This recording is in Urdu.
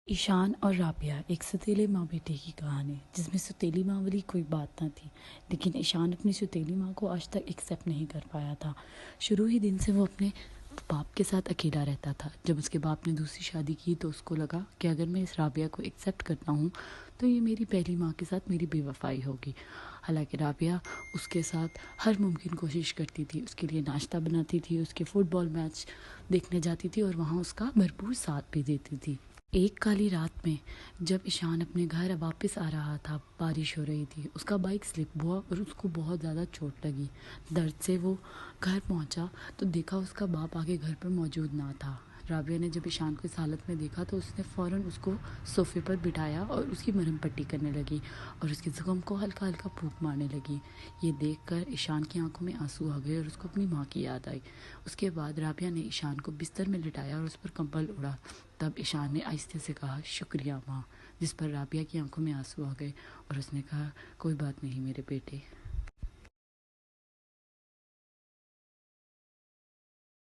ایشان اور رابعہ ایک ستیلے ماں بیٹے کی کہانی، جس میں ستیلی ماں والی کوئی بات نہ تھی، لیکن ایشان اپنی ستیلی ماں کو آج تک ایکسیپٹ نہیں کر پایا تھا۔ شروع ہی دن سے وہ اپنے باپ کے ساتھ اکیلا رہتا تھا۔ جب اس کے باپ نے دوسری شادی کی تو اس کو لگا کہ اگر میں اس رابعہ کو ایکسیپٹ کرتا ہوں تو یہ میری پہلی ماں کے ساتھ میری بے وفائی ہوگی۔ حالانکہ رابعہ اس کے ساتھ ہر ممکن کوشش کرتی تھی، اس کے لیے ناشتہ بناتی تھی، اس کے فٹ بال میچ دیکھنے جاتی تھی اور وہاں اس کا بھرپور ساتھ بھی دیتی تھی۔ ایک کالی رات میں جب ایشان اپنے گھر واپس آ رہا تھا، بارش ہو رہی تھی، اس کا بائک سلپ ہوا اور اس کو بہت زیادہ چوٹ لگی۔ درد سے وہ گھر پہنچا تو دیکھا اس کا باپ آگے گھر پر موجود نہ تھا۔ رابعہ نے جب ایشان کو اس حالت میں دیکھا تو اس نے فوراً اس کو صوفے پر بٹھایا اور اس کی مرہم پٹی کرنے لگی اور اس کے زخم کو ہلکا ہلکا پھونک مارنے لگی۔ یہ دیکھ کر ایشان کی آنکھوں میں آنسو آ گئے اور اس کو اپنی ماں کی یاد آئی۔ اس کے بعد رابعہ نے ایشان کو بستر میں لٹایا اور اس پر کمبل اڑا۔ تب ایشان نے آہستہ سے کہا، شکریہ ماں، جس پر رابعہ کی آنکھوں میں آنسو آ گئے اور اس نے کہا، کوئی بات نہیں میرے بیٹے۔